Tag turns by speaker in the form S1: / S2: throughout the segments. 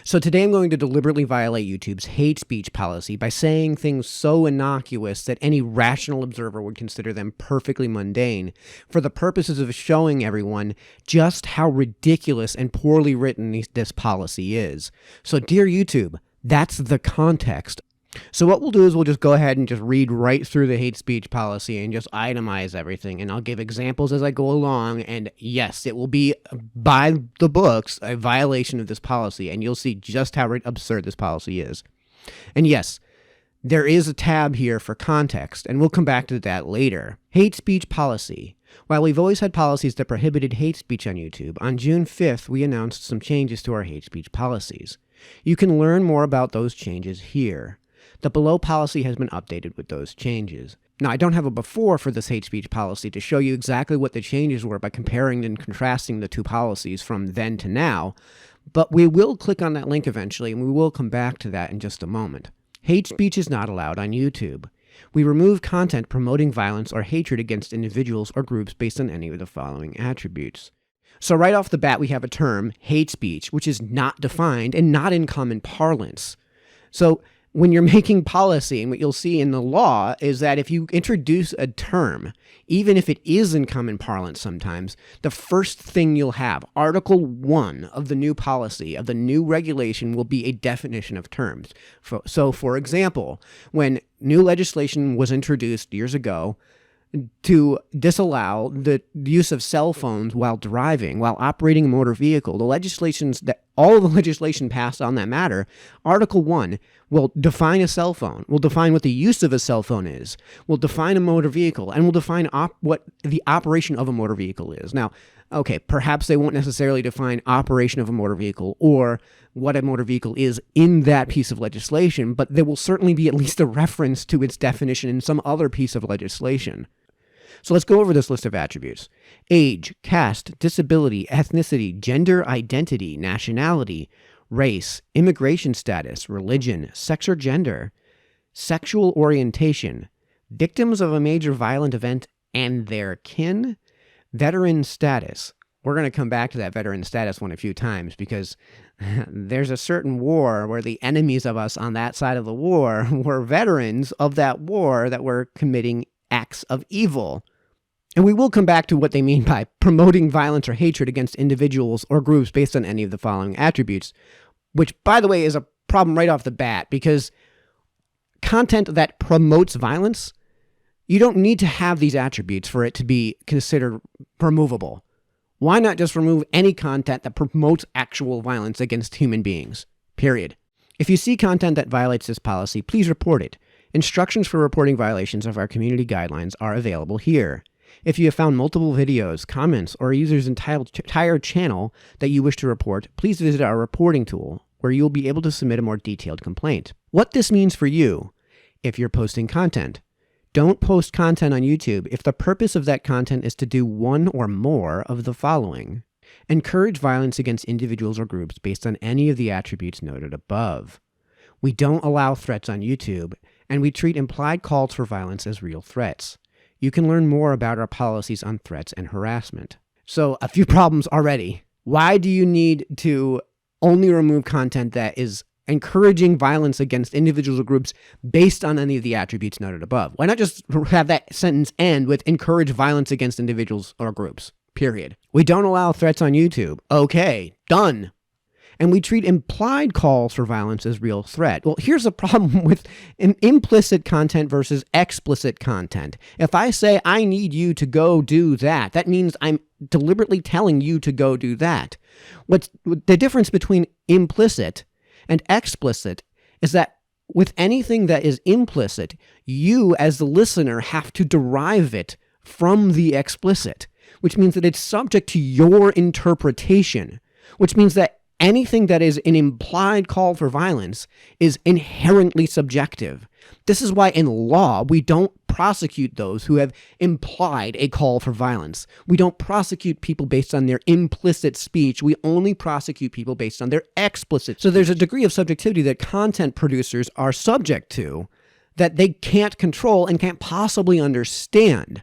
S1: So today I'm going to deliberately violate YouTube's hate speech policy by saying things so innocuous that any rational observer would consider them perfectly mundane, for the purposes of showing everyone just how ridiculous and poorly written this policy is. So dear YouTube, that's the context. So what we'll do is we'll just go ahead and just read right through the hate speech policy and just itemize everything, and I'll give examples as I go along, and yes, it will be by the books a violation of this policy, and you'll see just how absurd this policy is. And yes, there is a tab here for context, and we'll come back to that later. Hate speech policy. While we've always had policies that prohibited hate speech on YouTube, on June 5th we announced some changes to our hate speech policies. You can learn more about those changes here. The below policy has been updated with those changes. Now, I don't have a before for this hate speech policy to show you exactly what the changes were by comparing and contrasting the two policies from then to now, but we will click on that link eventually, and we will come back to that in just a moment. Hate speech is not allowed on YouTube. We remove content promoting violence or hatred against individuals or groups based on any of the following attributes. So right off the bat, we have a term, hate speech, which is not defined and not in common parlance. So when you're making policy, and what you'll see in the law is that if you introduce a term, even if it is in common parlance sometimes, the first thing you'll have, Article 1 of the new policy, of the new regulation, will be a definition of terms. So, for example, when new legislation was introduced years ago to disallow the use of cell phones while driving, while operating a motor vehicle, all of the legislation passed on that matter, Article 1 will define a cell phone, will define what the use of a cell phone is, will define a motor vehicle, and will define what the operation of a motor vehicle is. Now, okay, perhaps they won't necessarily define operation of a motor vehicle or what a motor vehicle is in that piece of legislation, but there will certainly be at least a reference to its definition in some other piece of legislation. So let's go over this list of attributes. Age, caste, disability, ethnicity, gender identity, nationality, race, immigration status, religion, sex or gender, sexual orientation, victims of a major violent event and their kin, veteran status. We're going to come back to that veteran status one a few times because there's a certain war where the enemies of us on that side of the war were veterans of that war that were committing acts of evil. And we will come back to what they mean by promoting violence or hatred against individuals or groups based on any of the following attributes, which, by the way, is a problem right off the bat because content that promotes violence, you don't need to have these attributes for it to be considered removable. Why not just remove any content that promotes actual violence against human beings? Period. If you see content that violates this policy, please report it. Instructions for reporting violations of our community guidelines are available here. If you have found multiple videos, comments, or a user's entire channel that you wish to report, please visit our reporting tool, where you will be able to submit a more detailed complaint. What this means for you, if you're posting content. Don't post content on YouTube if the purpose of that content is to do one or more of the following. Encourage violence against individuals or groups based on any of the attributes noted above. We don't allow threats on YouTube, and we treat implied calls for violence as real threats. You can learn more about our policies on threats and harassment. So, a few problems already. Why do you need to only remove content that is encouraging violence against individuals or groups based on any of the attributes noted above? Why not just have that sentence end with encourage violence against individuals or groups? Period. We don't allow threats on YouTube. Okay, done. And we treat implied calls for violence as real threat. Well, here's a problem with an implicit content versus explicit content. If I say, I need you to go do that, that means I'm deliberately telling you to go do that. What's the difference between implicit and explicit is that with anything that is implicit, you as the listener have to derive it from the explicit, which means that it's subject to your interpretation, which means that anything that is an implied call for violence is inherently subjective. This is why in law, we don't prosecute those who have implied a call for violence. We don't prosecute people based on their implicit speech. We only prosecute people based on their explicit. So there's a degree of subjectivity that content producers are subject to that they can't control and can't possibly understand.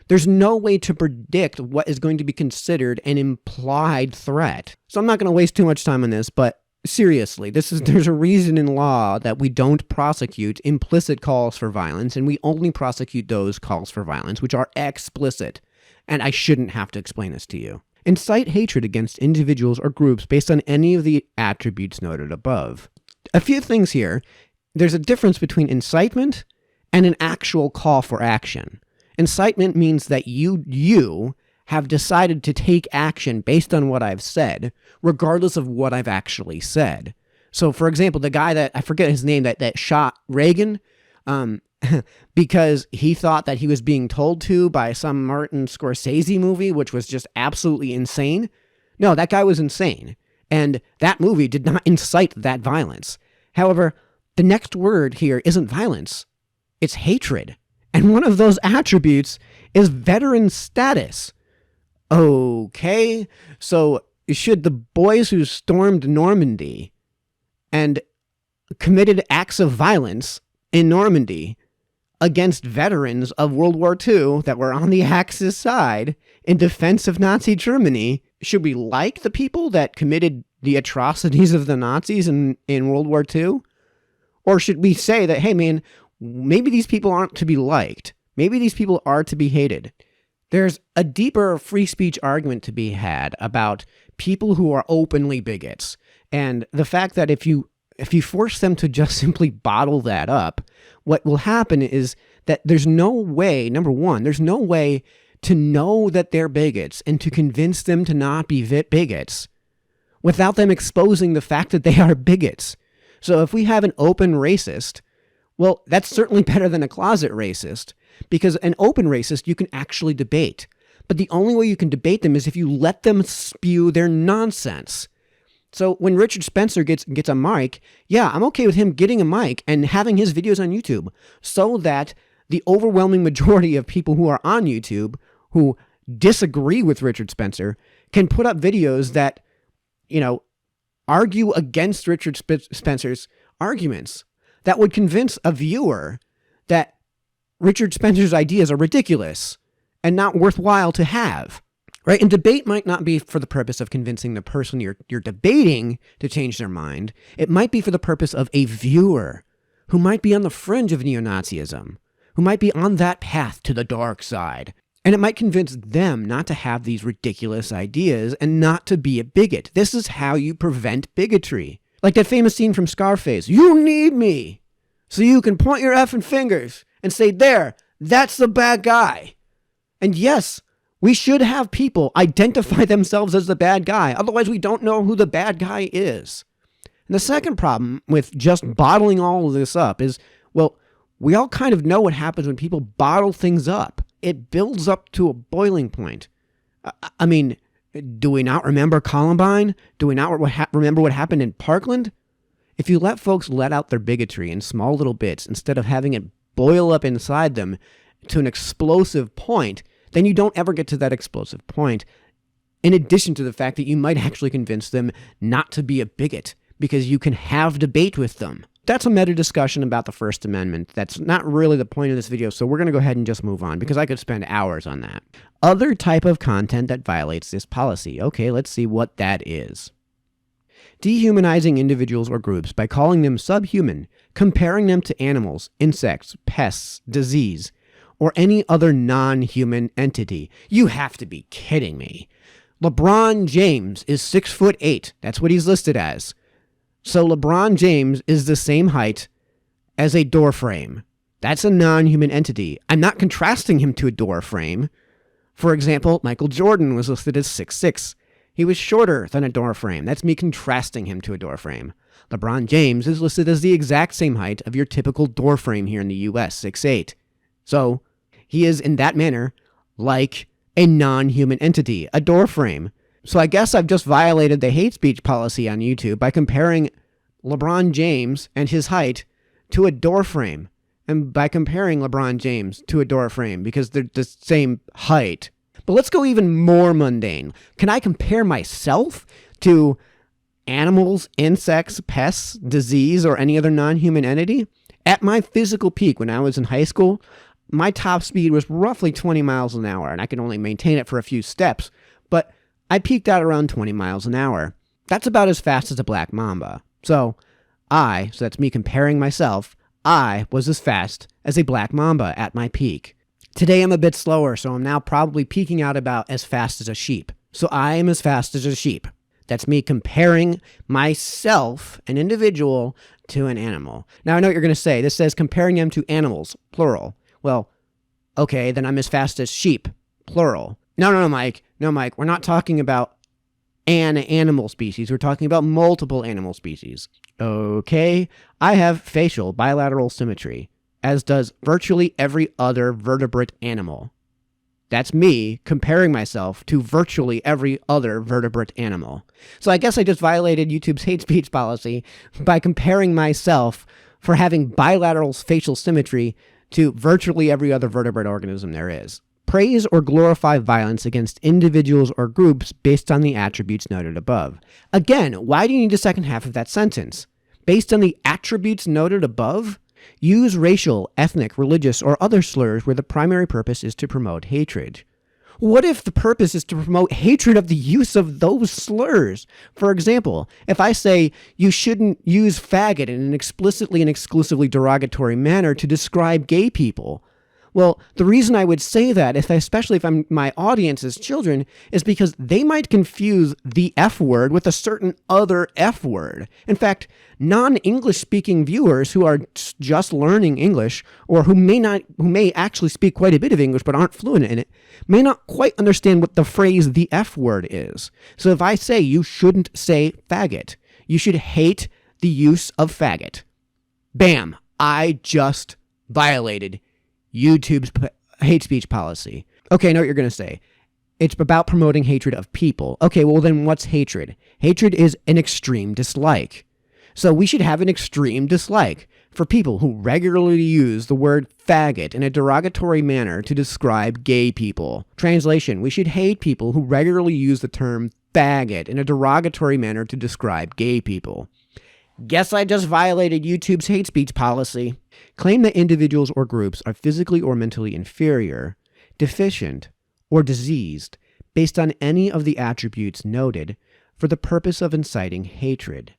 S1: There's no way to predict what is going to be considered an implied threat. So I'm not going to waste too much time on this, but Seriously, there's a reason in law that we don't prosecute implicit calls for violence, and we only prosecute those calls for violence which are explicit. And I shouldn't have to explain this to you. Incite hatred against individuals or groups based on any of the attributes noted above. A few things here. There's a difference between incitement and an actual call for action. Incitement means that you have decided to take action based on what I've said, regardless of what I've actually said. So, for example, the guy that, I forget his name, that shot Reagan, because he thought that he was being told to by some Martin Scorsese movie, which was just absolutely insane. No, that guy was insane. And that movie did not incite that violence. However, the next word here isn't violence. It's hatred. And one of those attributes is veteran status. Okay, so should the boys who stormed Normandy and committed acts of violence in Normandy against veterans of World War II that were on the Axis side in defense of Nazi Germany, should we like the people that committed the atrocities of the Nazis in World War II? Or should we say that, hey man, maybe these people aren't to be liked. Maybe these people are to be hated. There's a deeper free speech argument to be had about people who are openly bigots. And the fact that if you force them to just simply bottle that up, what will happen is that there's no way, number one, there's no way to know that they're bigots and to convince them to not be bigots without them exposing the fact that they are bigots. So if we have an open racist, well, that's certainly better than a closet racist, because an open racist you can actually debate. But the only way you can debate them is if you let them spew their nonsense. So when Richard Spencer gets a mic, yeah, I'm okay with him getting a mic and having his videos on YouTube so that the overwhelming majority of people who are on YouTube who disagree with Richard Spencer can put up videos that, argue against Richard Spencer's arguments that would convince a viewer that Richard Spencer's ideas are ridiculous and not worthwhile to have. Right? And debate might not be for the purpose of convincing the person you're debating to change their mind. It might be for the purpose of a viewer who might be on the fringe of neo-Nazism, who might be on that path to the dark side. And it might convince them not to have these ridiculous ideas and not to be a bigot. This is how you prevent bigotry. Like that famous scene from Scarface. You need me so you can point your effing fingers and say, there, that's the bad guy. And yes, we should have people identify themselves as the bad guy. Otherwise, we don't know who the bad guy is. And the second problem with just bottling all of this up is, well, we all kind of know what happens when people bottle things up. It builds up to a boiling point. I mean, do we not remember Columbine? Do we not remember what happened in Parkland? If you let folks let out their bigotry in small little bits instead of having it boil up inside them to an explosive point, then you don't ever get to that explosive point. In addition to the fact that you might actually convince them not to be a bigot because you can have debate with them. That's a meta discussion about the First Amendment. That's not really the point of this video, so we're going to go ahead and just move on because I could spend hours on that. Other type of content that violates this policy. Okay, let's see what that is. Dehumanizing individuals or groups by calling them subhuman, comparing them to animals, insects, pests, disease, or any other non-human entity. You have to be kidding me. LeBron James is 6'8". That's what he's listed as. So LeBron James is the same height as a door frame. That's a non-human entity. I'm not contrasting him to a door frame. For example, Michael Jordan was listed as 6'6". He was shorter than a door frame. That's me contrasting him to a door frame. LeBron James is listed as the exact same height of your typical door frame here in the US, 6'8". So he is, in that manner, like a non-human entity, a door frame. So I guess I've just violated the hate speech policy on YouTube by comparing LeBron James and his height to a door frame. And by comparing LeBron James to a door frame because they're the same height. But let's go even more mundane. Can I compare myself to animals, insects, pests, disease, or any other non-human entity? At my physical peak when I was in high school, my top speed was roughly 20 miles an hour, and I could only maintain it for a few steps. But I peaked out around 20 miles an hour. That's about as fast as a black mamba. So that's me comparing myself, I was as fast as a black mamba at my peak. Today I'm a bit slower, so I'm now probably peaking out about as fast as a sheep. So I am as fast as a sheep. That's me comparing myself, an individual, to an animal. Now I know what you're going to say. This says comparing them to animals, plural. Well, okay, then I'm as fast as sheep, plural. No, Mike. No, Mike. We're not talking about an animal species. We're talking about multiple animal species. Okay, I have facial bilateral symmetry, as does virtually every other vertebrate animal. That's me comparing myself to virtually every other vertebrate animal. So I guess I just violated YouTube's hate speech policy by comparing myself for having bilateral facial symmetry to virtually every other vertebrate organism there is. Praise or glorify violence against individuals or groups based on the attributes noted above. Again, why do you need the second half of that sentence? Based on the attributes noted above? Use racial, ethnic, religious, or other slurs where the primary purpose is to promote hatred. What if the purpose is to promote hatred of the use of those slurs? For example, if I say you shouldn't use faggot in an explicitly and exclusively derogatory manner to describe gay people, well, the reason I would say that, especially if my audience is children, is because they might confuse the F word with a certain other F word. In fact, non-English speaking viewers who are just learning English, or who may actually speak quite a bit of English but aren't fluent in it, may not quite understand what the phrase the F word is. So if I say you shouldn't say faggot, you should hate the use of faggot. Bam! I just violated YouTube's hate speech policy. Okay, I know what you're going to say. It's about promoting hatred of people. Okay, well then what's hatred? Hatred is an extreme dislike. So we should have an extreme dislike for people who regularly use the word faggot in a derogatory manner to describe gay people. Translation, we should hate people who regularly use the term faggot in a derogatory manner to describe gay people. Guess I just violated YouTube's hate speech policy. Claim that individuals or groups are physically or mentally inferior, deficient, or diseased based on any of the attributes noted for the purpose of inciting hatred.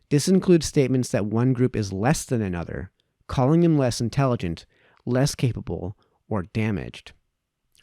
S1: This includes statements that one group is less than another, calling them less intelligent, less capable, or damaged.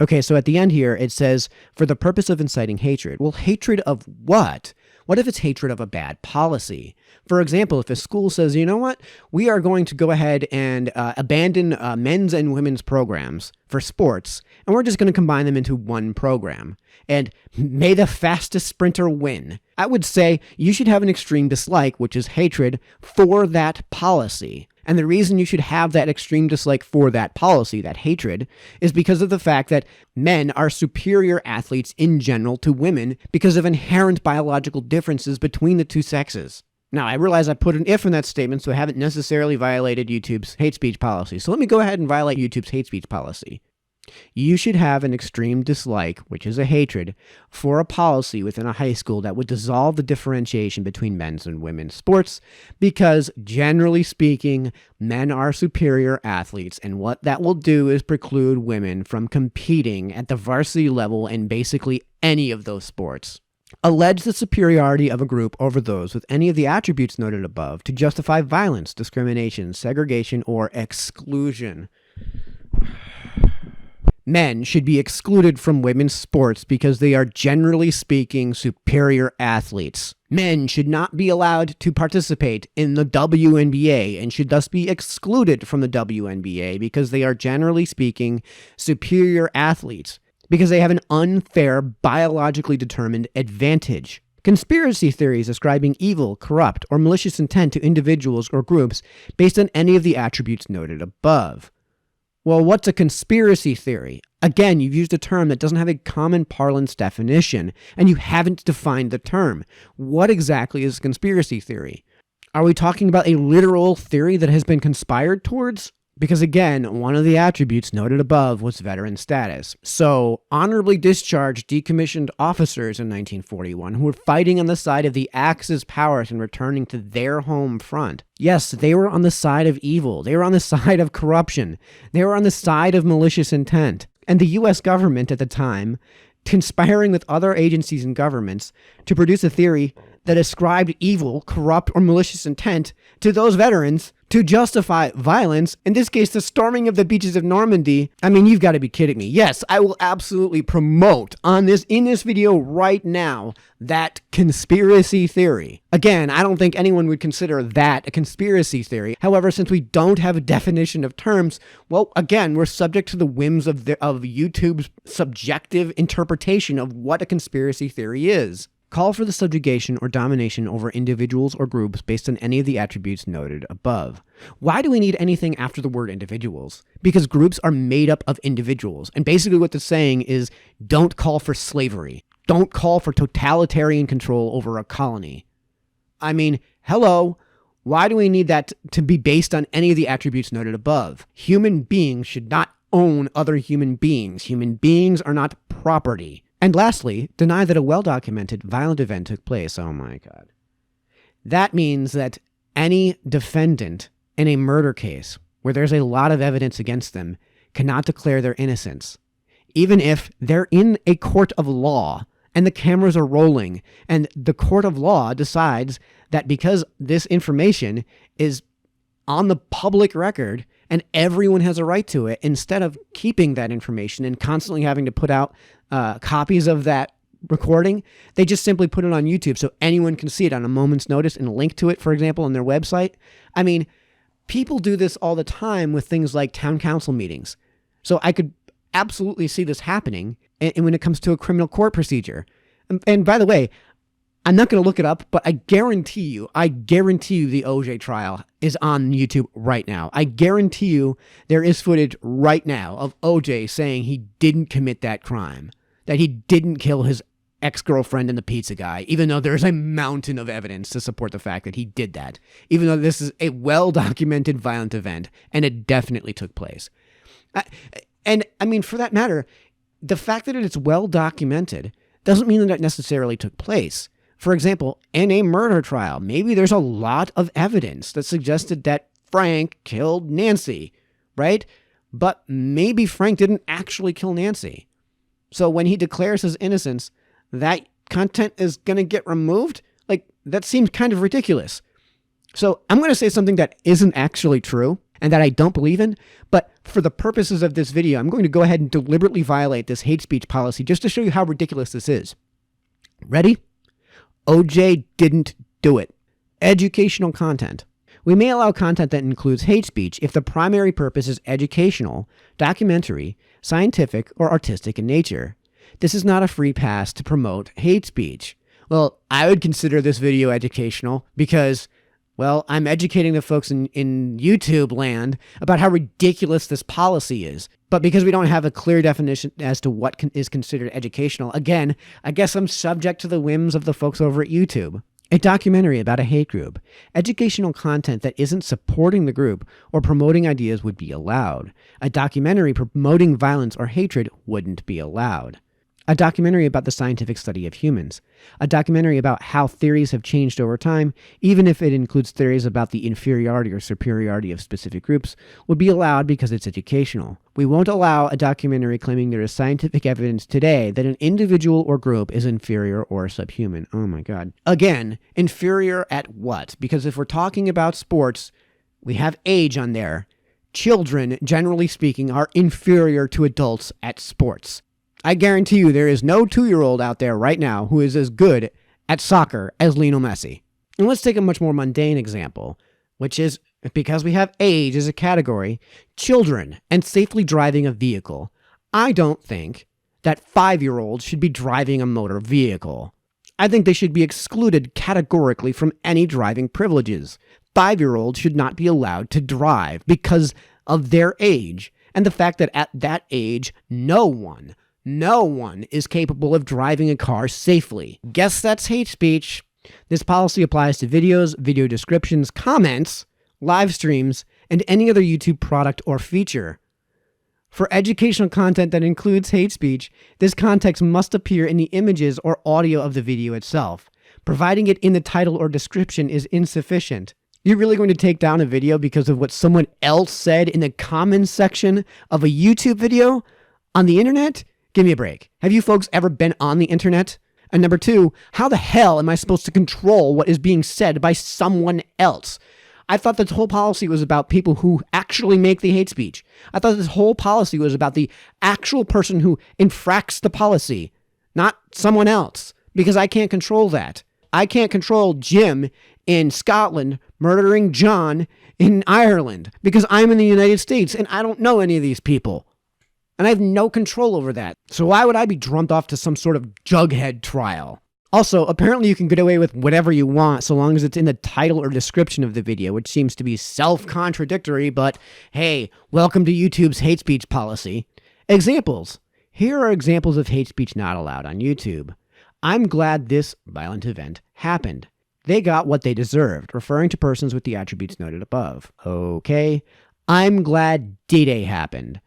S1: Okay, so at the end here, it says, for the purpose of inciting hatred. Well, hatred of what? What if it's hatred of a bad policy? For example, if a school says, you know what, we are going to go ahead and abandon men's and women's programs for sports, and we're just going to combine them into one program, and may the fastest sprinter win. I would say you should have an extreme dislike, which is hatred, for that policy. And the reason you should have that extreme dislike for that policy, that hatred, is because of the fact that men are superior athletes in general to women because of inherent biological differences between the two sexes. Now, I realize I put an if in that statement, so I haven't necessarily violated YouTube's hate speech policy. So let me go ahead and violate YouTube's hate speech policy. You should have an extreme dislike, which is a hatred, for a policy within a high school that would dissolve the differentiation between men's and women's sports because, generally speaking, men are superior athletes, and what that will do is preclude women from competing at the varsity level in basically any of those sports. Allege the superiority of a group over those with any of the attributes noted above to justify violence, discrimination, segregation, or exclusion. Men should be excluded from women's sports because they are, generally speaking, superior athletes. Men should not be allowed to participate in the WNBA and should thus be excluded from the WNBA because they are, generally speaking, superior athletes, because they have an unfair, biologically determined advantage. Conspiracy theories ascribing evil, corrupt, or malicious intent to individuals or groups based on any of the attributes noted above. Well, what's a conspiracy theory? Again, you've used a term that doesn't have a common parlance definition, and you haven't defined the term. What exactly is a conspiracy theory? Are we talking about a literal theory that has been conspired towards? Because again, one of the attributes noted above was veteran status. So, honorably discharged decommissioned officers in 1941 who were fighting on the side of the Axis powers and returning to their home front. Yes, they were on the side of evil. They were on the side of corruption. They were on the side of malicious intent. And the U.S. government at the time conspiring with other agencies and governments to produce a theory that ascribed evil, corrupt, or malicious intent to those veterans to justify violence, in this case, the storming of the beaches of Normandy. I mean, you've got to be kidding me. Yes, I will absolutely promote in this video right now, that conspiracy theory. Again, I don't think anyone would consider that a conspiracy theory. However, since we don't have a definition of terms, well, again, we're subject to the whims of YouTube's subjective interpretation of what a conspiracy theory is. Call for the subjugation or domination over individuals or groups based on any of the attributes noted above. Why do we need anything after the word individuals? Because groups are made up of individuals. And basically what they're saying is, don't call for slavery. Don't call for totalitarian control over a colony. I mean, hello. Why do we need that to be based on any of the attributes noted above? Human beings should not own other human beings. Human beings are not property. And lastly, deny that a well-documented violent event took place. Oh my God. That means that any defendant in a murder case where there's a lot of evidence against them cannot declare their innocence. Even if they're in a court of law and the cameras are rolling and the court of law decides that because this information is on the public record and everyone has a right to it, instead of keeping that information and constantly having to put out copies of that recording, they just simply put it on YouTube so anyone can see it on a moment's notice and link to it, for example, on their website. I mean, people do this all the time with things like town council meetings. So I could absolutely see this happening when it comes to a criminal court procedure. And by the way, I'm not going to look it up, but I guarantee you the OJ trial is on YouTube right now. I guarantee you there is footage right now of OJ saying he didn't commit that crime, that he didn't kill his ex-girlfriend and the pizza guy, even though there's a mountain of evidence to support the fact that he did that, even though this is a well-documented violent event, and it definitely took place. And I mean, for that matter, the fact that it's well-documented doesn't mean that it necessarily took place. For example, in a murder trial, maybe there's a lot of evidence that suggested that Frank killed Nancy, right? But maybe Frank didn't actually kill Nancy. So when he declares his innocence, that content is going to get removed? Like, that seems kind of ridiculous. So I'm going to say something that isn't actually true and that I don't believe in, but for the purposes of this video, I'm going to go ahead and deliberately violate this hate speech policy just to show you how ridiculous this is. Ready? OJ didn't do it. Educational content. We may allow content that includes hate speech if the primary purpose is educational, documentary, scientific, or artistic in nature. This is not a free pass to promote hate speech. Well, I would consider this video educational because, well, I'm educating the folks in YouTube land about how ridiculous this policy is. But because we don't have a clear definition as to what is considered educational, again, I guess I'm subject to the whims of the folks over at YouTube. A documentary about a hate group. Educational content that isn't supporting the group or promoting ideas would be allowed. A documentary promoting violence or hatred wouldn't be allowed. A documentary about the scientific study of humans. A documentary about how theories have changed over time, even if it includes theories about the inferiority or superiority of specific groups, would be allowed because it's educational. We won't allow a documentary claiming there is scientific evidence today that an individual or group is inferior or subhuman. Oh my God. Again, inferior at what? Because if we're talking about sports, we have age on there. Children, generally speaking, are inferior to adults at sports. I guarantee you there is no 2-year-old out there right now who is as good at soccer as Lionel Messi. And let's take a much more mundane example, which is, because we have age as a category, children and safely driving a vehicle. I don't think that 5-year-olds should be driving a motor vehicle. I think they should be excluded categorically from any driving privileges. 5-year-olds should not be allowed to drive because of their age and the fact that at that age, no one is capable of driving a car safely. Guess that's hate speech. This policy applies to videos, video descriptions, comments, live streams, and any other YouTube product or feature. For educational content that includes hate speech, this context must appear in the images or audio of the video itself. Providing it in the title or description is insufficient. You're really going to take down a video because of what someone else said in the comments section of a YouTube video on the internet? Give me a break. Have you folks ever been on the internet? And number two, how the hell am I supposed to control what is being said by someone else? I thought this whole policy was about people who actually make the hate speech. I thought this whole policy was about the actual person who infracts the policy, not someone else, because I can't control that. I can't control Jim in Scotland murdering John in Ireland because I'm in the United States and I don't know any of these people. And I have no control over that. So why would I be drummed off to some sort of Jughead trial? Also, apparently you can get away with whatever you want so long as it's in the title or description of the video, which seems to be self-contradictory, but hey, welcome to YouTube's hate speech policy. Examples. Here are examples of hate speech not allowed on YouTube. I'm glad this violent event happened. They got what they deserved, referring to persons with the attributes noted above. Okay. I'm glad D-Day happened.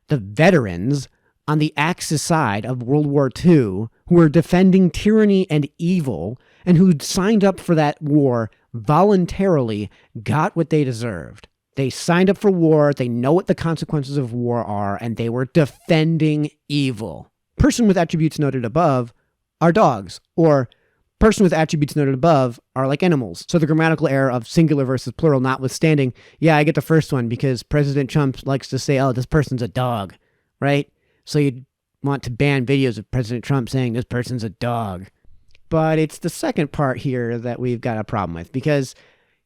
S1: The veterans on the Axis side of World War II who were defending tyranny and evil and who signed up for that war voluntarily got what they deserved. They signed up for war, they know what the consequences of war are, and they were defending evil. Person with attributes noted above are dogs, or person with attributes noted above are like animals. So the grammatical error of singular versus plural notwithstanding, yeah, I get the first one because President Trump likes to say, oh, this person's a dog, right? So you'd want to ban videos of President Trump saying this person's a dog. But it's the second part here that we've got a problem with, because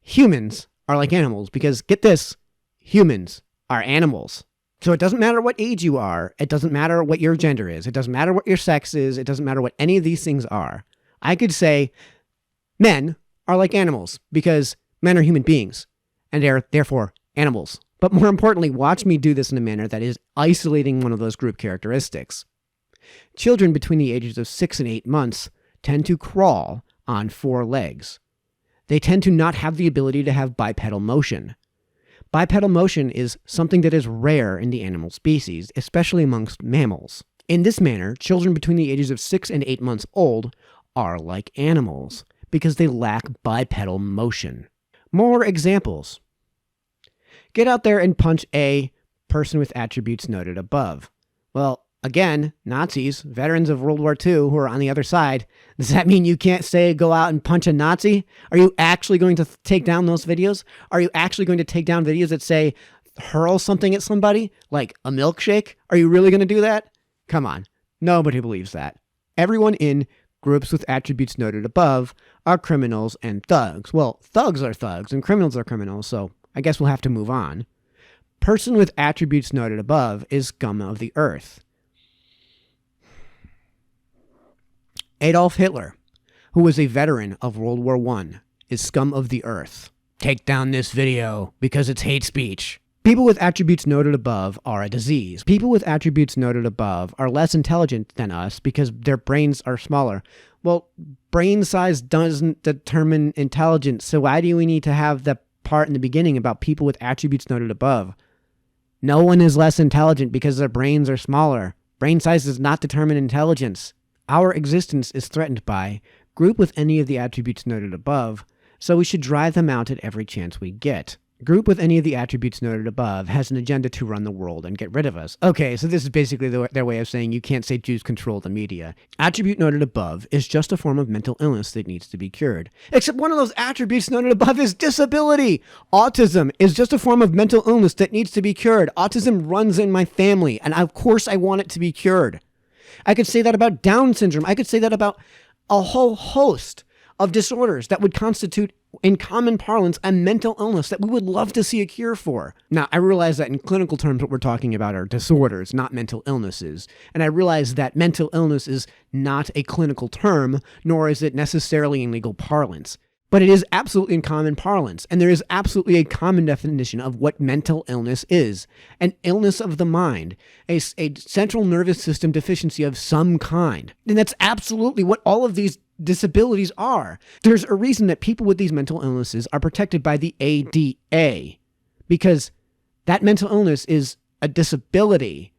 S1: humans are like animals, because get this, humans are animals. So it doesn't matter what age you are, it doesn't matter what your gender is, it doesn't matter what your sex is, it doesn't matter what any of these things are. I could say men are like animals because men are human beings and they're therefore animals. But more importantly, watch me do this in a manner that is isolating one of those group characteristics. Children between the ages of 6 and 8 months tend to crawl on 4 legs. They tend to not have the ability to have bipedal motion. Bipedal motion is something that is rare in the animal species, especially amongst mammals. In this manner, children between the ages of 6 and 8 months old are like animals because they lack bipedal motion. More examples. Get out there and punch a person with attributes noted above. Well, again, Nazis, veterans of World War II who are on the other side. Does that mean you can't say go out and punch a Nazi? Are you actually going to take down those videos? Are you actually going to take down videos that say hurl something at somebody, like a milkshake? Are you really going to do that? Come on. Nobody believes that. Everyone in groups with attributes noted above are criminals and thugs. Well, thugs are thugs and criminals are criminals, so I guess we'll have to move on. Person with attributes noted above is scum of the earth. Adolf Hitler, who was a veteran of World War I, is scum of the earth. Take down this video because it's hate speech. People with attributes noted above are a disease. People with attributes noted above are less intelligent than us because their brains are smaller. Well, brain size doesn't determine intelligence, so why do we need to have the part in the beginning about people with attributes noted above? No one is less intelligent because their brains are smaller. Brain size does not determine intelligence. Our existence is threatened by group with any of the attributes noted above, so we should drive them out at every chance we get. Group with any of the attributes noted above has an agenda to run the world and get rid of us. Okay, so this is basically their way of saying you can't say Jews control the media. Attribute noted above is just a form of mental illness that needs to be cured. Except one of those attributes noted above is disability. Autism is just a form of mental illness that needs to be cured. Autism runs in my family, and of course I want it to be cured. I could say that about Down syndrome. I could say that about a whole host of disorders that would constitute, in common parlance, a mental illness that we would love to see a cure for. Now, I realize that in clinical terms, what we're talking about are disorders, not mental illnesses. And I realize that mental illness is not a clinical term, nor is it necessarily in legal parlance. But it is absolutely in common parlance, and there is absolutely a common definition of what mental illness is. An illness of the mind, a central nervous system deficiency of some kind. And that's absolutely what all of these disabilities are. There's a reason that people with these mental illnesses are protected by the ADA, because that mental illness is a disability.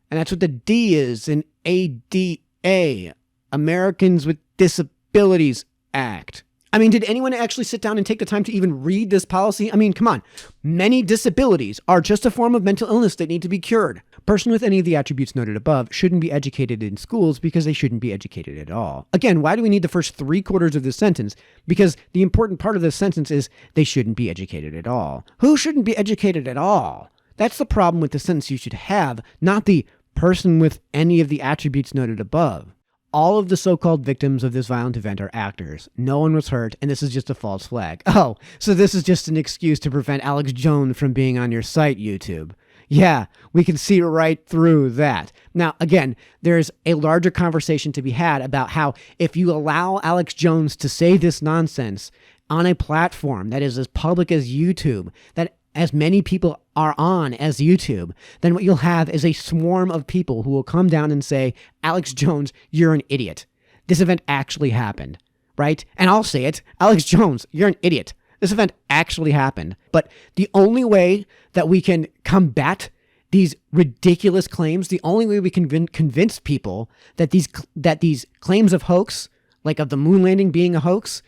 S1: And that's what the D is in ADA, Americans with Disabilities Act. I mean, did anyone actually sit down and take the time to even read this policy? I mean, come on. Many disabilities are just a form of mental illness that need to be cured. Person with any of the attributes noted above shouldn't be educated in schools because they shouldn't be educated at all. Again, why do we need the first 3/4 of this sentence? Because the important part of this sentence is they shouldn't be educated at all. Who shouldn't be educated at all? That's the problem with the sentence you should have, not the person with any of the attributes noted above. All of the so-called victims of this violent event are actors. No one was hurt, and this is just a false flag. Oh, so this is just an excuse to prevent Alex Jones from being on your site, YouTube. Yeah, we can see right through that. Now, again, there's a larger conversation to be had about how if you allow Alex Jones to say this nonsense on a platform that is as public as YouTube, that as many people are on as YouTube, then what you'll have is a swarm of people who will come down and say, Alex Jones, you're an idiot. This event actually happened, right? And I'll say it, Alex Jones, you're an idiot. This event actually happened. But the only way that we can combat these ridiculous claims, the only way we can convince people that these claims of hoax, like of the moon landing being a hoax,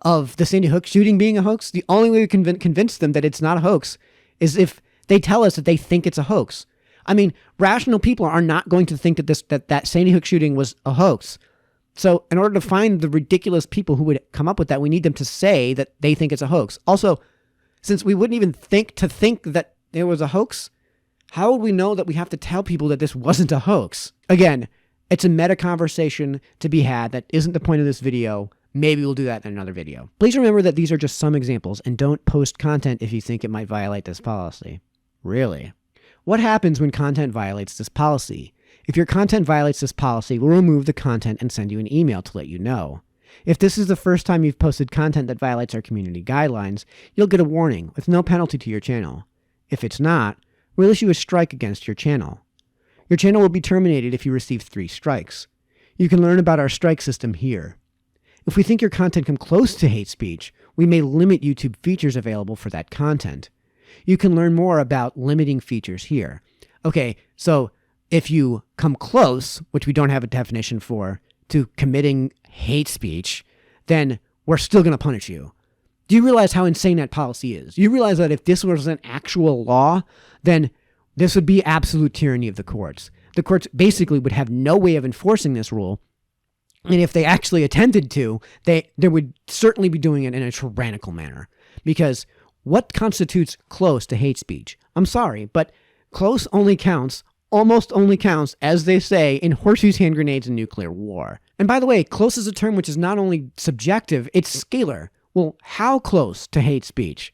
S1: of the Sandy Hook shooting being a hoax, the only way we can convince them that it's not a hoax is if they tell us that they think it's a hoax. I mean, rational people are not going to think that Sandy Hook shooting was a hoax. So in order to find the ridiculous people who would come up with that, we need them to say that they think it's a hoax. Also, since we wouldn't even think that there was a hoax, how would we know that we have to tell people that this wasn't a hoax? Again, it's a meta conversation to be had that isn't the point of this video. Maybe we'll do that in another video. Please remember that these are just some examples, and don't post content if you think it might violate this policy. Really? What happens when content violates this policy? If your content violates this policy, we'll remove the content and send you an email to let you know. If this is the first time you've posted content that violates our community guidelines, you'll get a warning with no penalty to your channel. If it's not, we'll issue a strike against your channel. Your channel will be terminated if you receive 3 strikes. You can learn about our strike system here. If we think your content comes close to hate speech, we may limit YouTube features available for that content. You can learn more about limiting features here. Okay, so if you come close, which we don't have a definition for, to committing hate speech, then we're still going to punish you. Do you realize how insane that policy is? You realize that if this was an actual law, then this would be absolute tyranny of the courts. The courts basically would have no way of enforcing this rule. And if they actually attempted to, they would certainly be doing it in a tyrannical manner. Because what constitutes close to hate speech? I'm sorry, but close only counts, almost only counts, as they say, in horseshoes, hand grenades, and nuclear war. And by the way, close is a term which is not only subjective, it's scalar. Well, how close to hate speech?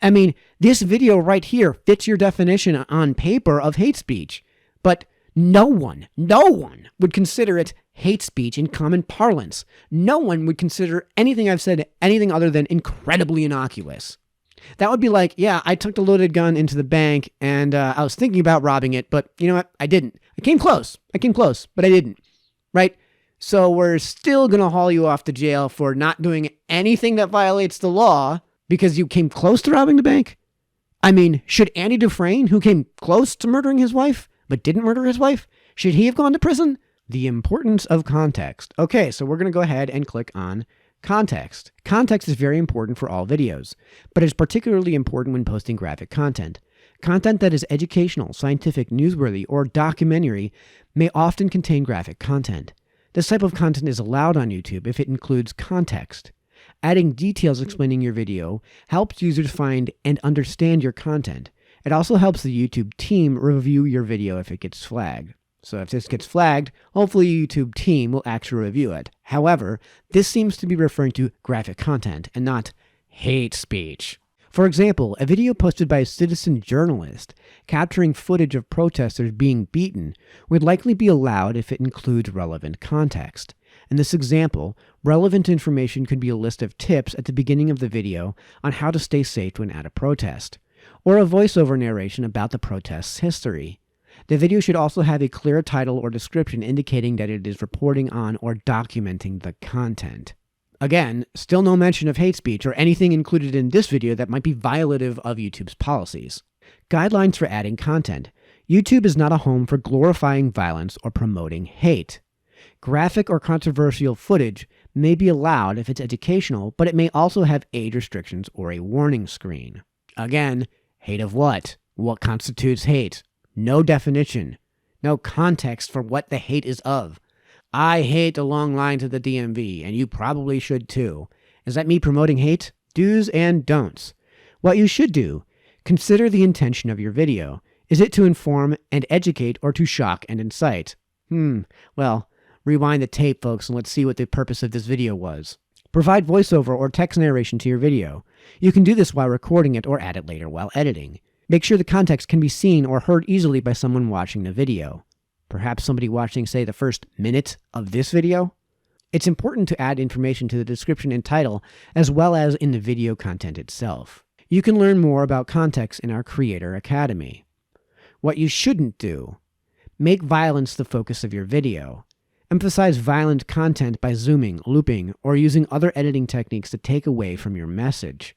S1: I mean, this video right here fits your definition on paper of hate speech. But no one would consider it hate speech in common parlance. No one would consider anything I've said anything other than incredibly innocuous. That would be like, yeah, I took the loaded gun into the bank and I was thinking about robbing it, but you know what? I didn't. I came close, but I didn't. Right? So we're still going to haul you off to jail for not doing anything that violates the law because you came close to robbing the bank? I mean, should Andy Dufresne, who came close to murdering his wife but didn't murder his wife, should he have gone to prison? The importance of context. Okay, so we're going to go ahead and click on context. Context is very important for all videos, but it's particularly important when posting graphic content. Content that is educational, scientific, newsworthy, or documentary may often contain graphic content. This type of content is allowed on YouTube if it includes context. Adding details explaining your video helps users find and understand your content. It also helps the YouTube team review your video if it gets flagged. So if this gets flagged, hopefully the YouTube team will actually review it. However, this seems to be referring to graphic content and not hate speech. For example, a video posted by a citizen journalist capturing footage of protesters being beaten would likely be allowed if it includes relevant context. In this example, relevant information could be a list of tips at the beginning of the video on how to stay safe when at a protest, or a voiceover narration about the protest's history. The video should also have a clear title or description indicating that it is reporting on or documenting the content. Again, still no mention of hate speech or anything included in this video that might be violative of YouTube's policies. Guidelines for adding content. YouTube is not a home for glorifying violence or promoting hate. Graphic or controversial footage may be allowed if it's educational, but it may also have age restrictions or a warning screen. Again, hate of what? What constitutes hate? no definition, no context for what the hate is of. I hate the long lines of the DMV, and you probably should too. Is that me promoting hate? Do's and don'ts. What you should do: consider the intention of your video. Is it to inform and educate, or to shock and incite? Well, rewind the tape, folks, and let's see what the purpose of this video was. Provide voiceover or text narration to your video. You can do this while recording it or add it later while editing. Make sure the context can be seen or heard easily by someone watching the video. Perhaps somebody watching, say, the first minute of this video? It's important to add information to the description and title, as well as in the video content itself. You can learn more about context in our Creator Academy. What you shouldn't do: make violence the focus of your video. Emphasize violent content by zooming, looping, or using other editing techniques to take away from your message.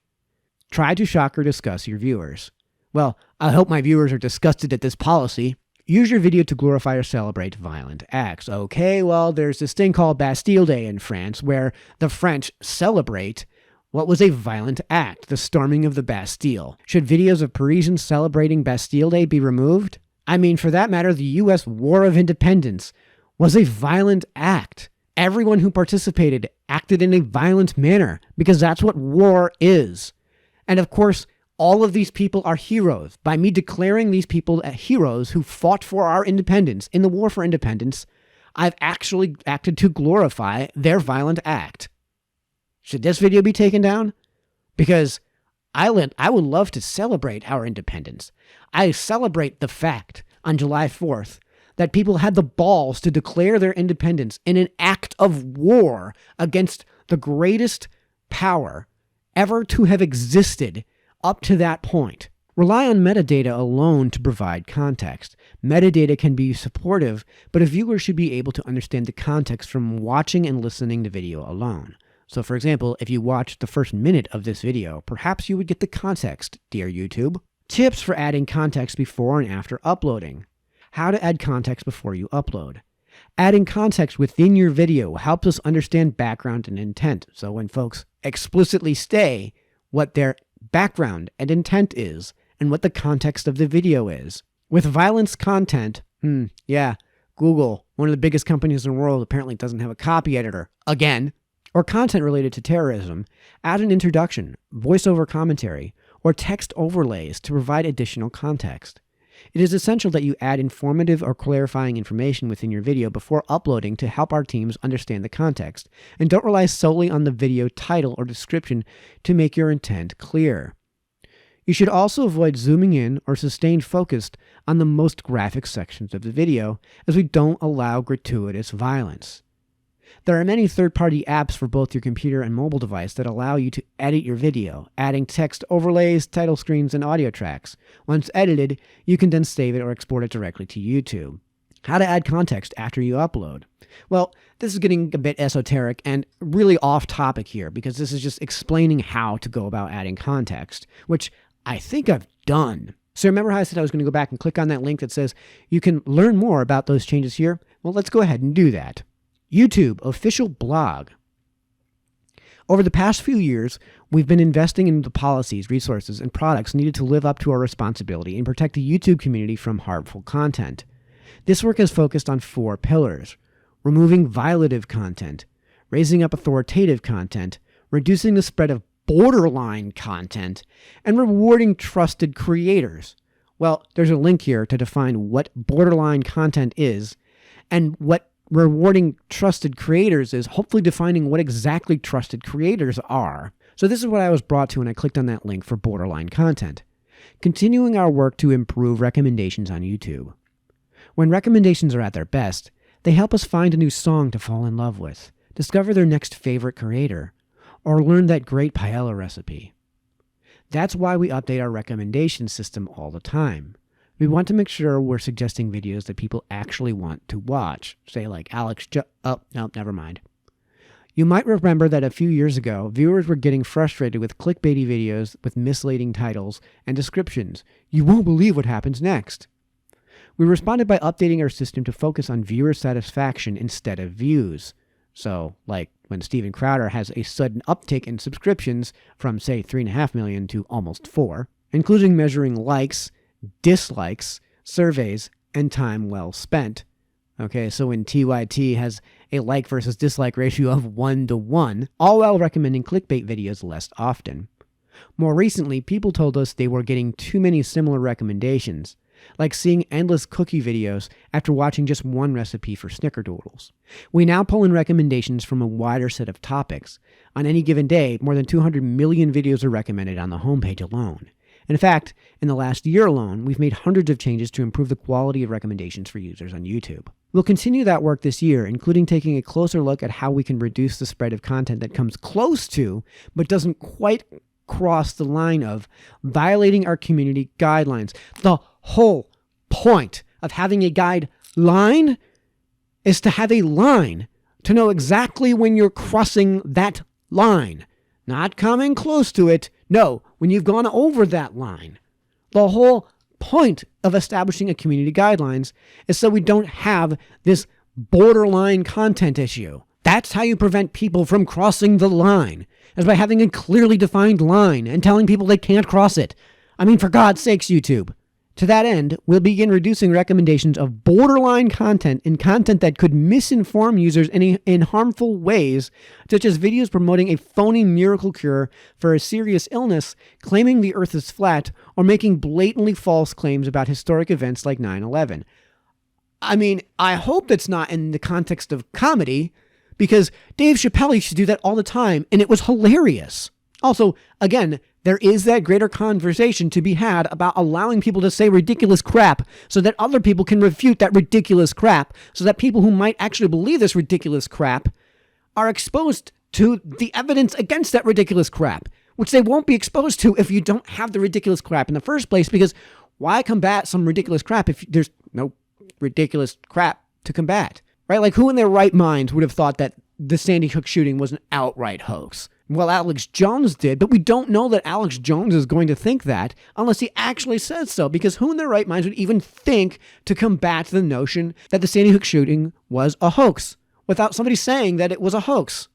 S1: Try to shock or disgust your viewers. Well, I hope my viewers are disgusted at this policy. Use your video to glorify or celebrate violent acts. Okay, well, there's this thing called Bastille Day in France, where the French celebrate what was a violent act, the storming of the Bastille. Should videos of Parisians celebrating Bastille Day be removed? I mean, for that matter, the U.S. War of Independence was a violent act. Everyone who participated acted in a violent manner, because that's what war is. And of course, all of these people are heroes. By me declaring these people heroes who fought for our independence in the War for Independence, I've actually acted to glorify their violent act. Should this video be taken down? Because I would love to celebrate our independence. I celebrate the fact on July 4th that people had the balls to declare their independence in an act of war against the greatest power ever to have existed up to that point. Rely on metadata alone to provide context. Metadata can be supportive, but a viewer should be able to understand the context from watching and listening to video alone. So for example, if you watched the first minute of this video, perhaps you would get the context, dear YouTube. Tips for adding context before and after uploading. How to add context before you upload. Adding context within your video helps us understand background and intent. So when folks explicitly say what their background and intent is and what the context of the video is. With violence content, Google, one of the biggest companies in the world, apparently doesn't have a copy editor. Again. Or content related to terrorism, add an introduction, voiceover commentary, or text overlays to provide additional context. It is essential that you add informative or clarifying information within your video before uploading to help our teams understand the context, and don't rely solely on the video title or description to make your intent clear. You should also avoid zooming in or sustained focus on the most graphic sections of the video, as we don't allow gratuitous violence. There are many third-party apps for both your computer and mobile device that allow you to edit your video, adding text overlays, title screens, and audio tracks. Once edited, you can then save it or export it directly to YouTube. How to add context after you upload. Well, this is getting a bit esoteric and really off topic here, because this is just explaining how to go about adding context, which I think I've done. So remember how I said I was going to go back and click on that link that says you can learn more about those changes here? Well, let's go ahead and do that. YouTube official blog. Over the past few years, we've been investing in the policies, resources, and products needed to live up to our responsibility and protect the YouTube community from harmful content. This work has focused on 4 pillars: removing violative content, raising up authoritative content, reducing the spread of borderline content, and rewarding trusted creators. Well, there's a link here to define what borderline content is, and what rewarding trusted creators is hopefully defining what exactly trusted creators are. So this is what I was brought to when I clicked on that link for borderline content. Continuing our work to improve recommendations on YouTube. When recommendations are at their best, they help us find a new song to fall in love with, discover their next favorite creator, or learn that great paella recipe. That's why we update our recommendation system all the time. We want to make sure we're suggesting videos that people actually want to watch. Say like never mind. You might remember that a few years ago, viewers were getting frustrated with clickbaity videos with misleading titles and descriptions. You won't believe what happens next. We responded by updating our system to focus on viewer satisfaction instead of views. So, like when Steven Crowder has a sudden uptick in subscriptions from, say, 3.5 million to almost 4, including measuring likes, dislikes, surveys, and time well spent. Okay, so when TYT has a like versus dislike ratio of 1-to-1, all while recommending clickbait videos less often. More recently, people told us they were getting too many similar recommendations, like seeing endless cookie videos after watching just one recipe for snickerdoodles. We now pull in recommendations from a wider set of topics. On any given day, more than 200 million videos are recommended on the homepage alone. In fact, in the last year alone, we've made hundreds of changes to improve the quality of recommendations for users on YouTube. We'll continue that work this year, including taking a closer look at how we can reduce the spread of content that comes close to, but doesn't quite cross the line of, violating our community guidelines. The whole point of having a guideline is to have a line, to know exactly when you're crossing that line. Not coming close to it. No, when you've gone over that line. The whole point of establishing a community guidelines is so we don't have this borderline content issue. That's how you prevent people from crossing the line, is by having a clearly defined line and telling people they can't cross it. I mean, for God's sakes, YouTube. To that end, we'll begin reducing recommendations of borderline content and content that could misinform users in harmful ways, such as videos promoting a phony miracle cure for a serious illness, claiming the earth is flat, or making blatantly false claims about historic events like 9/11. I mean, I hope that's not in the context of comedy, because Dave Chappelle used to do that all the time, and it was hilarious. Also, again, there is that greater conversation to be had about allowing people to say ridiculous crap so that other people can refute that ridiculous crap, so that people who might actually believe this ridiculous crap are exposed to the evidence against that ridiculous crap, which they won't be exposed to if you don't have the ridiculous crap in the first place, because why combat some ridiculous crap if there's no ridiculous crap to combat, right? Like, who in their right minds would have thought that the Sandy Hook shooting was an outright hoax? Well, Alex Jones did, but we don't know that Alex Jones is going to think that unless he actually says so, because who in their right minds would even think to combat the notion that the Sandy Hook shooting was a hoax without somebody saying that it was a hoax?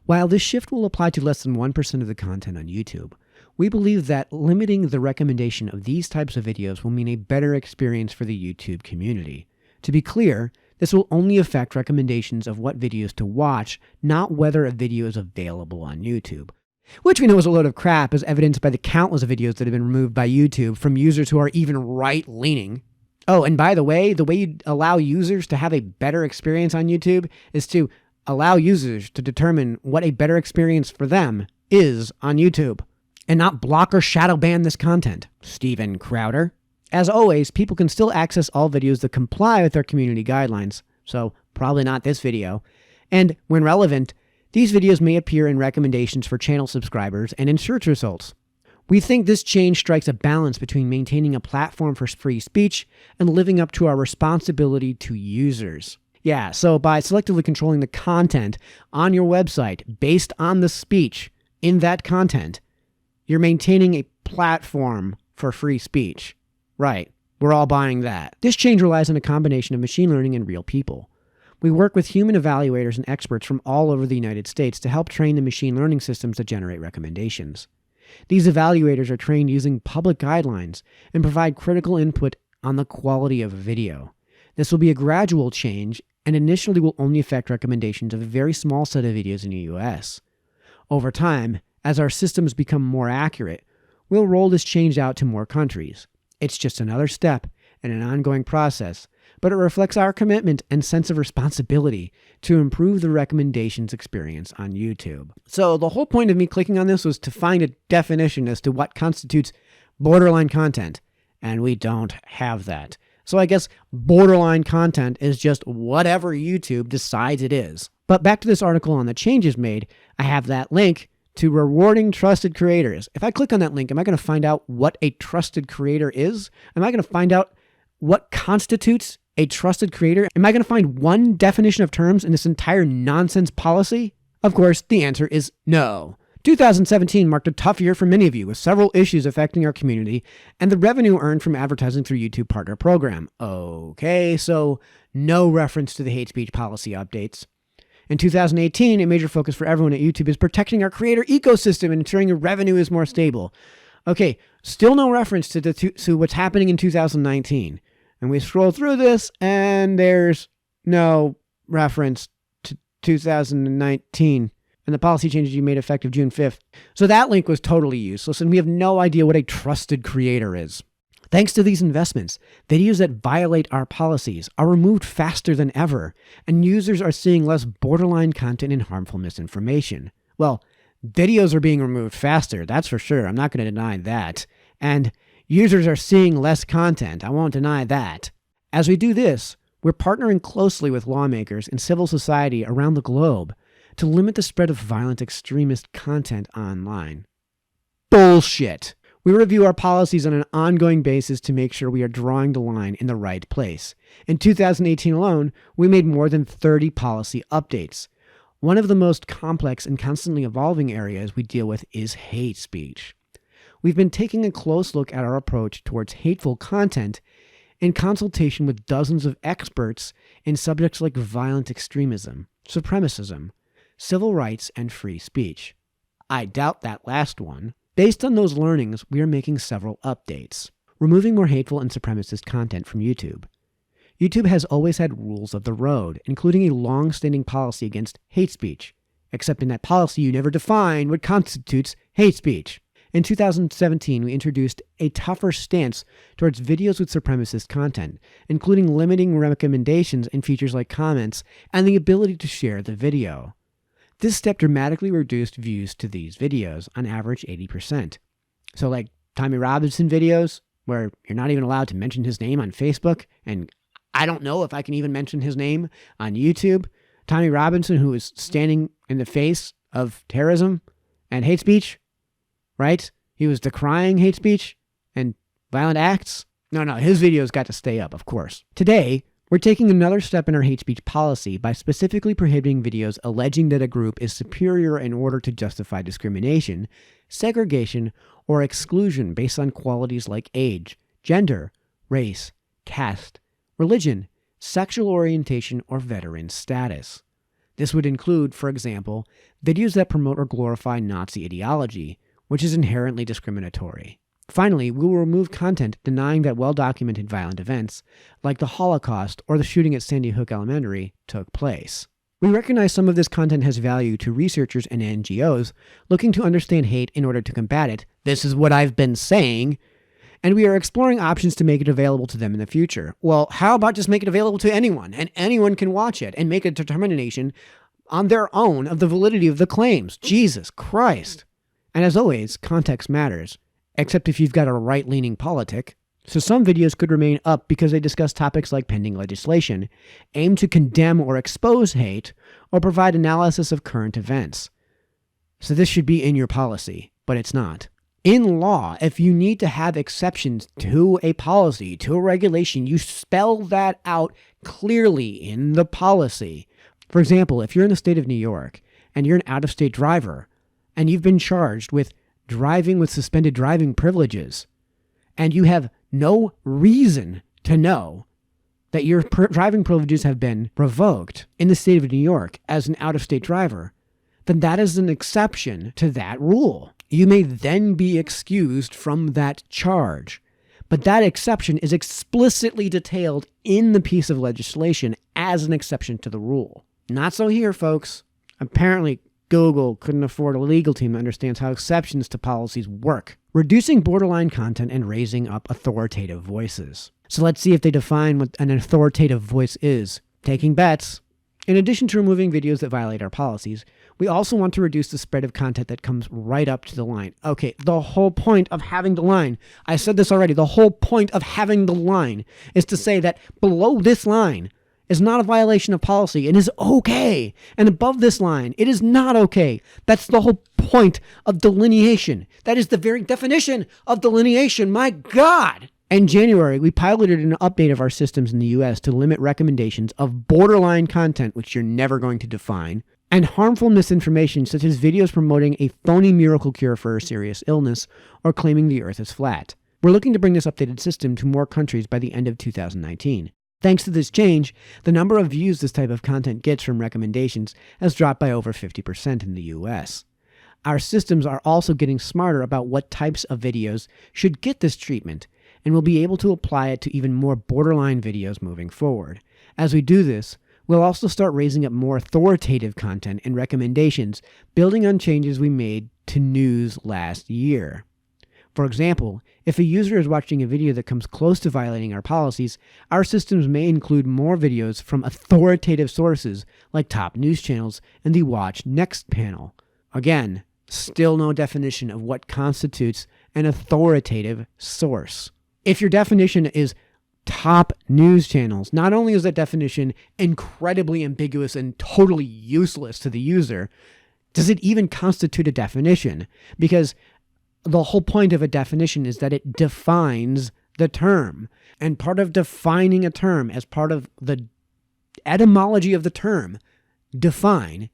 S1: While this shift will apply to less than 1% of the content on YouTube, we believe that limiting the recommendation of these types of videos will mean a better experience for the YouTube community. To be clear, this will only affect recommendations of what videos to watch, not whether a video is available on YouTube. Which we know is a load of crap, as evidenced by the countless videos that have been removed by YouTube from users who are even right-leaning. Oh, and by the way you allow users to have a better experience on YouTube is to allow users to determine what a better experience for them is on YouTube, and not block or shadow ban this content. Steven Crowder. As always, people can still access all videos that comply with our community guidelines, so probably not this video. And when relevant, these videos may appear in recommendations for channel subscribers and in search results. We think this change strikes a balance between maintaining a platform for free speech and living up to our responsibility to users. Yeah, so by selectively controlling the content on your website based on the speech in that content, you're maintaining a platform for free speech. Right, we're all buying that. This change relies on a combination of machine learning and real people. We work with human evaluators and experts from all over the United States to help train the machine learning systems that generate recommendations. These evaluators are trained using public guidelines and provide critical input on the quality of a video. This will be a gradual change and initially will only affect recommendations of a very small set of videos in the US. Over time, as our systems become more accurate, we'll roll this change out to more countries. It's just another step in an ongoing process, but it reflects our commitment and sense of responsibility to improve the recommendations experience on YouTube. So the whole point of me clicking on this was to find a definition as to what constitutes borderline content, and we don't have that. So I guess borderline content is just whatever YouTube decides it is. But back to this article on the changes made, I have that link to rewarding trusted creators. If I click on that link, am I going to find out what a trusted creator is? Am I going to find out what constitutes a trusted creator? Am I going to find one definition of terms in this entire nonsense policy? Of course, the answer is no. 2017 marked a tough year for many of you, with several issues affecting our community and the revenue earned from advertising through YouTube Partner Program. Okay, so no reference to the hate speech policy updates. In 2018, a major focus for everyone at YouTube is protecting our creator ecosystem and ensuring your revenue is more stable. Okay, still no reference to what's happening in 2019. And we scroll through this, and there's no reference to 2019 and the policy changes you made effective June 5th. So that link was totally useless, and we have no idea what a trusted creator is. Thanks to these investments, videos that violate our policies are removed faster than ever, and users are seeing less borderline content and harmful misinformation. Well, videos are being removed faster, that's for sure. I'm not going to deny that. And users are seeing less content. I won't deny that. As we do this, we're partnering closely with lawmakers and civil society around the globe to limit the spread of violent extremist content online. Bullshit! We review our policies on an ongoing basis to make sure we are drawing the line in the right place. In 2018 alone, we made more than 30 policy updates. One of the most complex and constantly evolving areas we deal with is hate speech. We've been taking a close look at our approach towards hateful content in consultation with dozens of experts in subjects like violent extremism, supremacism, civil rights, and free speech. I doubt that last one. Based on those learnings, we are making several updates. Removing more hateful and supremacist content from YouTube. YouTube has always had rules of the road, including a long-standing policy against hate speech, except in that policy you never define what constitutes hate speech. In 2017, we introduced a tougher stance towards videos with supremacist content, including limiting recommendations and features like comments and the ability to share the video. This step dramatically reduced views to these videos, on average 80%. So like Tommy Robinson videos, where you're not even allowed to mention his name on Facebook, and I don't know if I can even mention his name on YouTube. Tommy Robinson, who is standing in the face of terrorism and hate speech, right? He was decrying hate speech and violent acts. No, his videos got to stay up, of course. Today, we're taking another step in our hate speech policy by specifically prohibiting videos alleging that a group is superior in order to justify discrimination, segregation, or exclusion based on qualities like age, gender, race, caste, religion, sexual orientation, or veteran status. This would include, for example, videos that promote or glorify Nazi ideology, which is inherently discriminatory. Finally, we will remove content denying that well-documented violent events, like the Holocaust or the shooting at Sandy Hook Elementary, took place. We recognize some of this content has value to researchers and NGOs looking to understand hate in order to combat it. This is what I've been saying. And we are exploring options to make it available to them in the future. Well, how about just make it available to anyone, and anyone can watch it and make a determination on their own of the validity of the claims? Jesus Christ. And as always, context matters. Except if you've got a right-leaning politic. So some videos could remain up because they discuss topics like pending legislation, aim to condemn or expose hate, or provide analysis of current events. So this should be in your policy, but it's not. In law, if you need to have exceptions to a policy, to a regulation, you spell that out clearly in the policy. For example, if you're in the state of New York and you're an out-of-state driver and you've been charged with driving with suspended driving privileges, and you have no reason to know that your driving privileges have been revoked in the state of New York as an out-of-state driver, then that is an exception to that rule. You may then be excused from that charge. But that exception is explicitly detailed in the piece of legislation as an exception to the rule. Not so here, folks. Apparently, Google couldn't afford a legal team that understands how exceptions to policies work. Reducing borderline content and raising up authoritative voices. So let's see if they define what an authoritative voice is. Taking bets. In addition to removing videos that violate our policies, we also want to reduce the spread of content that comes right up to the line. Okay, the whole point of having the line, I said this already, the whole point of having the line is to say that below this line is not a violation of policy. It is okay. And above this line, it is not okay. That's the whole point of delineation. That is the very definition of delineation. My God! In January, we piloted an update of our systems in the US to limit recommendations of borderline content, which you're never going to define, and harmful misinformation such as videos promoting a phony miracle cure for a serious illness or claiming the earth is flat. We're looking to bring this updated system to more countries by the end of 2019. Thanks to this change, the number of views this type of content gets from recommendations has dropped by over 50% in the US. Our systems are also getting smarter about what types of videos should get this treatment, and we'll be able to apply it to even more borderline videos moving forward. As we do this, we'll also start raising up more authoritative content and recommendations, building on changes we made to news last year. For example, if a user is watching a video that comes close to violating our policies, our systems may include more videos from authoritative sources like top news channels and the Watch Next panel. Again, still no definition of what constitutes an authoritative source. If your definition is top news channels, not only is that definition incredibly ambiguous and totally useless to the user, does it even constitute a definition? Because the whole point of a definition is that it defines the term. And part of defining a term, as part of the etymology of the term, define,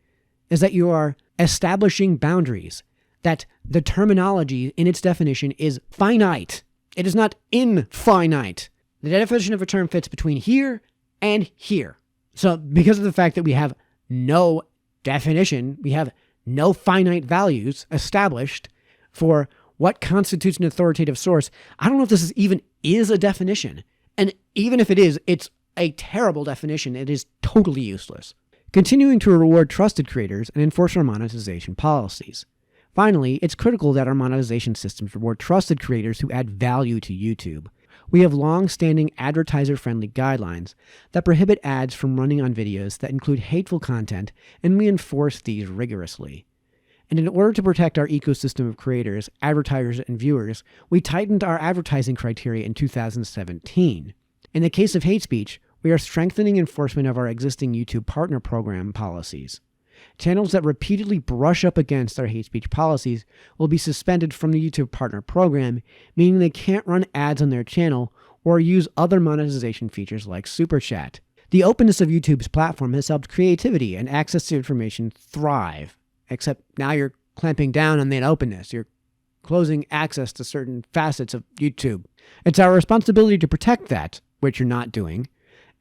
S1: is that you are establishing boundaries, that the terminology in its definition is finite. It is not infinite. The definition of a term fits between here and here. So because of the fact that we have no definition, we have no finite values established for what constitutes an authoritative source, I don't know if this is a definition. And even if it is, it's a terrible definition. It is totally useless. Continuing to reward trusted creators and enforce our monetization policies. Finally, it's critical that our monetization systems reward trusted creators who add value to YouTube. We have long-standing advertiser-friendly guidelines that prohibit ads from running on videos that include hateful content, and we enforce these rigorously. And in order to protect our ecosystem of creators, advertisers, and viewers, we tightened our advertising criteria in 2017. In the case of hate speech, we are strengthening enforcement of our existing YouTube Partner Program policies. Channels that repeatedly brush up against our hate speech policies will be suspended from the YouTube Partner Program, meaning they can't run ads on their channel or use other monetization features like Super Chat. The openness of YouTube's platform has helped creativity and access to information thrive. Except now you're clamping down on that openness. You're closing access to certain facets of YouTube. It's our responsibility to protect that, which you're not doing,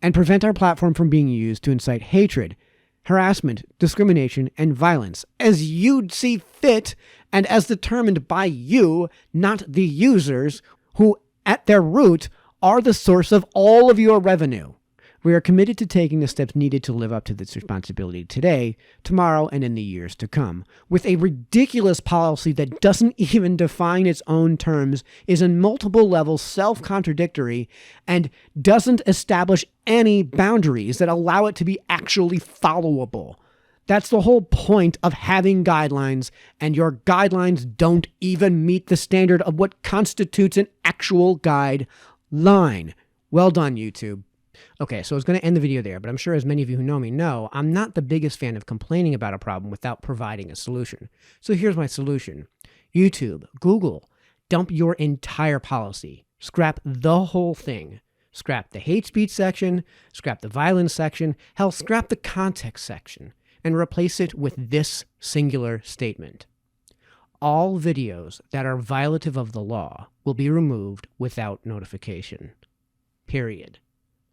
S1: and prevent our platform from being used to incite hatred, harassment, discrimination, and violence, as you'd see fit and as determined by you, not the users, who at their root are the source of all of your revenue. We are committed to taking the steps needed to live up to this responsibility today, tomorrow, and in the years to come. With a ridiculous policy that doesn't even define its own terms, is in multiple levels self-contradictory, and doesn't establish any boundaries that allow it to be actually followable. That's the whole point of having guidelines, and your guidelines don't even meet the standard of what constitutes an actual guideline. Well done, YouTube. Okay, so I was going to end the video there, but I'm sure as many of you who know me know, I'm not the biggest fan of complaining about a problem without providing a solution. So here's my solution. YouTube, Google, dump your entire policy. Scrap the whole thing. Scrap the hate speech section, scrap the violence section, hell, scrap the context section, and replace it with this singular statement. All videos that are violative of the law will be removed without notification. Period.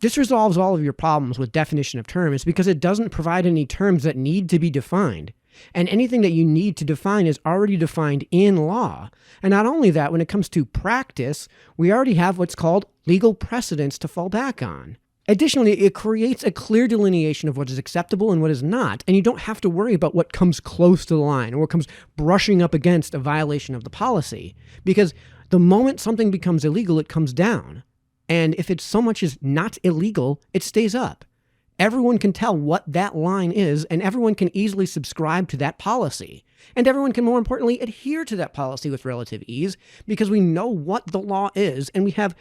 S1: This resolves all of your problems with definition of terms because it doesn't provide any terms that need to be defined. And anything that you need to define is already defined in law. And not only that, when it comes to practice, we already have what's called legal precedents to fall back on. Additionally, it creates a clear delineation of what is acceptable and what is not, and you don't have to worry about what comes close to the line or what comes brushing up against a violation of the policy. Because the moment something becomes illegal, it comes down. And if it's so much as not illegal, it stays up. Everyone can tell what that line is, and everyone can easily subscribe to that policy. And everyone can, more importantly, adhere to that policy with relative ease because we know what the law is, and we have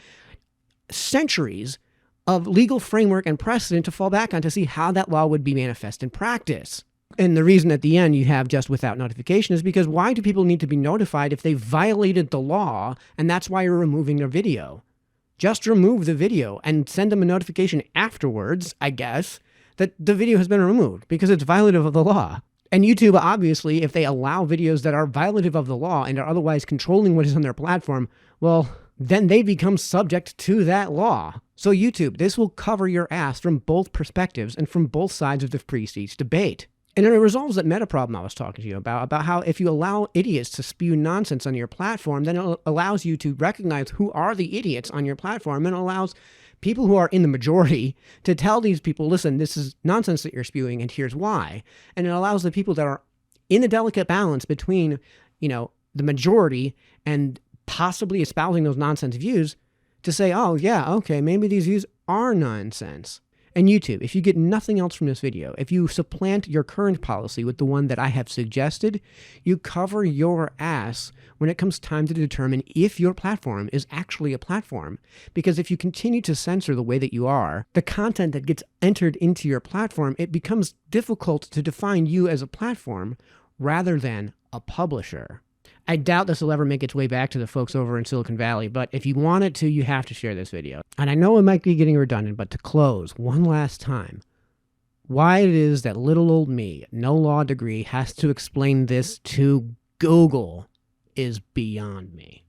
S1: centuries of legal framework and precedent to fall back on to see how that law would be manifest in practice. And the reason at the end you have just without notification is because why do people need to be notified if they violated the law, and that's why you're removing their video? Just remove the video and send them a notification afterwards, I guess, that the video has been removed because it's violative of the law. And YouTube, obviously, if they allow videos that are violative of the law and are otherwise controlling what is on their platform, well, then they become subject to that law. So YouTube, this will cover your ass from both perspectives and from both sides of the free speech debate. And it resolves that meta problem I was talking to you about how if you allow idiots to spew nonsense on your platform, then it allows you to recognize who are the idiots on your platform, and allows people who are in the majority to tell these people, listen, this is nonsense that you're spewing, and here's why. And it allows the people that are in a delicate balance between, the majority and possibly espousing those nonsense views to say, oh, yeah, okay, maybe these views are nonsense. And YouTube, if you get nothing else from this video, if you supplant your current policy with the one that I have suggested, you cover your ass when it comes time to determine if your platform is actually a platform. Because if you continue to censor the way that you are, the content that gets entered into your platform, it becomes difficult to define you as a platform rather than a publisher. I doubt this will ever make its way back to the folks over in Silicon Valley, but if you want it to, you have to share this video. And I know it might be getting redundant, but to close one last time, why it is that little old me, no law degree, has to explain this to Google is beyond me.